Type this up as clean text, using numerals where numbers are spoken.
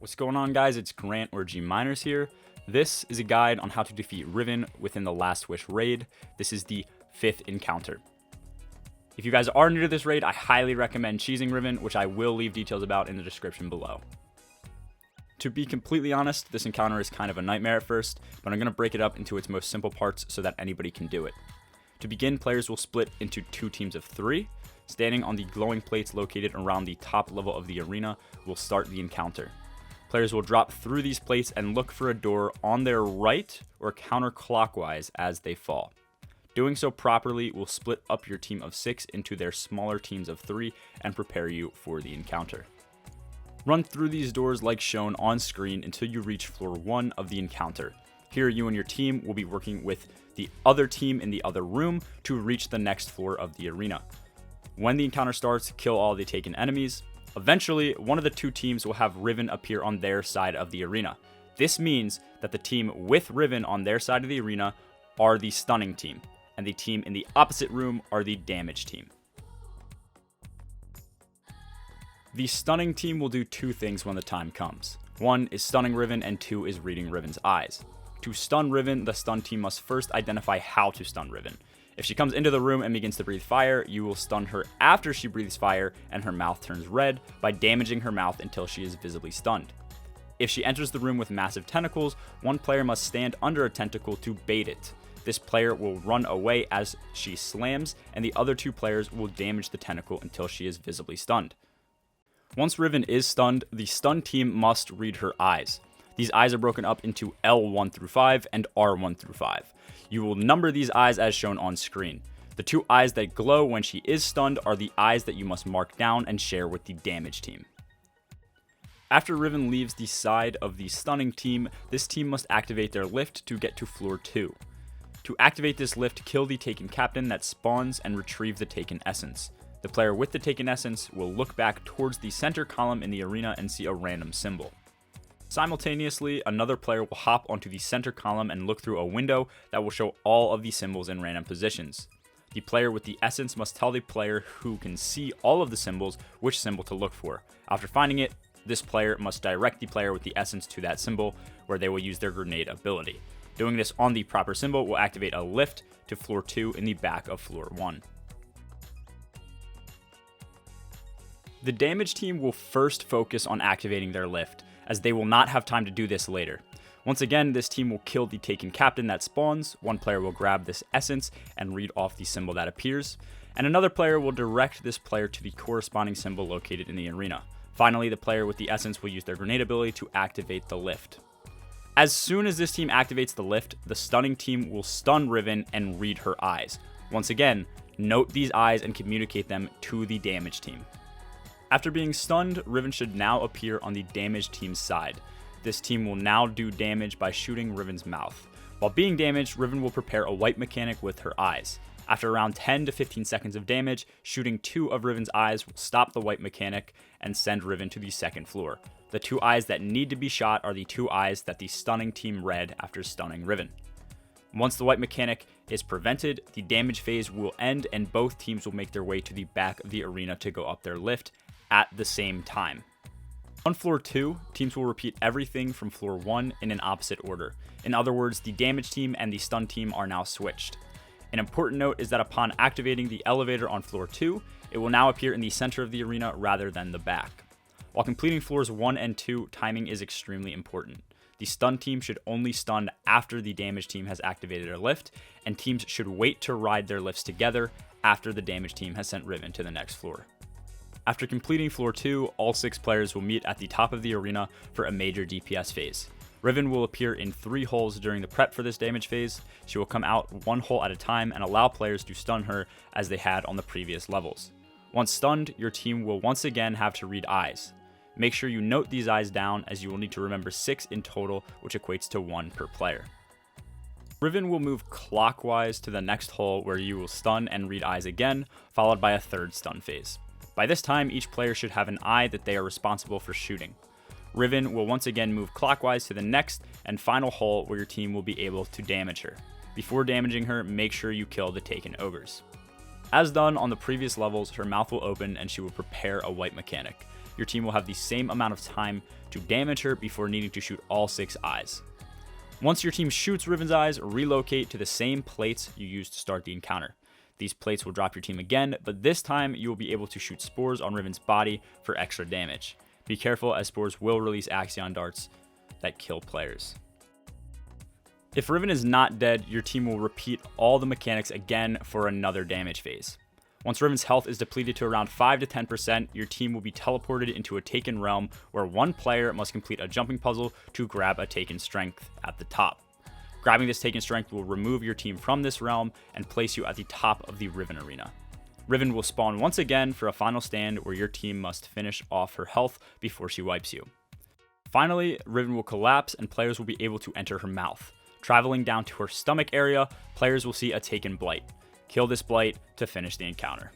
What's going on, guys? It's Grant or G Miners here. This is a guide on how to defeat Riven within the Last Wish raid. This is the 5th encounter. If you guys are new to this raid, I highly recommend cheesing Riven, which I will leave details about in the description below. To be completely honest, this encounter is kind of a nightmare at first, but I'm going to break it up into its most simple parts so that anybody can do it. To begin, players will split into 2 teams of 3. Standing on the glowing plates located around the top level of the arena will start the encounter. Players will drop through these plates and look for a door on their right or counterclockwise as they fall. Doing so properly will split up your team of 6 into their smaller teams of 3 and prepare you for the encounter. Run through these doors like shown on screen until you reach floor 1 of the encounter. Here you and your team will be working with the other team in the other room to reach the next floor of the arena. When the encounter starts, kill all the taken enemies. Eventually, one of the 2 teams will have Riven appear on their side of the arena. This means that the team with Riven on their side of the arena are the stunning team, and the team in the opposite room are the damage team. The stunning team will do 2 things when the time comes. 1 is stunning Riven, and 2 is reading Riven's eyes. To stun Riven, the stun team must first identify how to stun Riven. If she comes into the room and begins to breathe fire, you will stun her after she breathes fire and her mouth turns red by damaging her mouth until she is visibly stunned. If she enters the room with massive tentacles, one player must stand under a tentacle to bait it. This player will run away as she slams, and the other 2 players will damage the tentacle until she is visibly stunned. Once Riven is stunned, the stun team must read her eyes. These eyes are broken up into L1 through 5 and R1 through 5. You will number these eyes as shown on screen. The 2 eyes that glow when she is stunned are the eyes that you must mark down and share with the damage team. After Riven leaves the side of the stunning team, this team must activate their lift to get to floor 2. To activate this lift, kill the taken captain that spawns and retrieve the taken essence. The player with the taken essence will look back towards the center column in the arena and see a random symbol. Simultaneously, another player will hop onto the center column and look through a window that will show all of the symbols in random positions. The player with the essence must tell the player who can see all of the symbols which symbol to look for. After finding it, this player must direct the player with the essence to that symbol, where they will use their grenade ability. Doing this on the proper symbol will activate a lift to floor 2 in the back of floor 1. The damage team will first focus on activating their lift, as they will not have time to do this later. Once again, this team will kill the taken captain that spawns, one player will grab this essence and read off the symbol that appears, and another player will direct this player to the corresponding symbol located in the arena. Finally, the player with the essence will use their grenade ability to activate the lift. As soon as this team activates the lift, the stunning team will stun Riven and read her eyes. Once again, note these eyes and communicate them to the damage team. After being stunned, Riven should now appear on the damage team's side. This team will now do damage by shooting Riven's mouth. While being damaged, Riven will prepare a white mechanic with her eyes. After around 10 to 15 seconds of damage, shooting 2 of Riven's eyes will stop the white mechanic and send Riven to the second floor. The 2 eyes that need to be shot are the 2 eyes that the stunning team read after stunning Riven. Once the white mechanic is prevented, the damage phase will end and both teams will make their way to the back of the arena to go up their lift at the same time. On floor 2, teams will repeat everything from floor 1 in an opposite order. In other words, the damage team and the stun team are now switched. An important note is that upon activating the elevator on floor 2, it will now appear in the center of the arena rather than the back. While completing floors 1 and 2, timing is extremely important. The stun team should only stun after the damage team has activated their lift, and teams should wait to ride their lifts together after the damage team has sent Riven to the next floor. After completing floor 2, all 6 players will meet at the top of the arena for a major DPS phase. Riven will appear in 3 holes during the prep for this damage phase. She will come out 1 hole at a time and allow players to stun her as they had on the previous levels. Once stunned, your team will once again have to read eyes. Make sure you note these eyes down, as you will need to remember 6 in total, which equates to 1 per player. Riven will move clockwise to the next hole where you will stun and read eyes again, followed by a 3rd stun phase. By this time, each player should have an eye that they are responsible for shooting. Riven will once again move clockwise to the next and final hole where your team will be able to damage her. Before damaging her, make sure you kill the taken ogres. As done on the previous levels, her mouth will open and she will prepare a white mechanic. your team will have the same amount of time to damage her before needing to shoot all 6 eyes. Once your team shoots Riven's eyes, relocate to the same plates you used to start the encounter. These plates will drop your team again, but this time you will be able to shoot spores on Riven's body for extra damage. Be careful, as spores will release Axion darts that kill players. If Riven is not dead, your team will repeat all the mechanics again for another damage phase. Once Riven's health is depleted to around 5 to 10%, your team will be teleported into a Taken realm where one player must complete a jumping puzzle to grab a Taken strength at the top. Grabbing this Taken strength will remove your team from this realm and place you at the top of the Riven arena. Riven will spawn once again for a final stand where your team must finish off her health before she wipes you. Finally, Riven will collapse and players will be able to enter her mouth. Traveling down to her stomach area, players will see a Taken blight. Kill this blight to finish the encounter.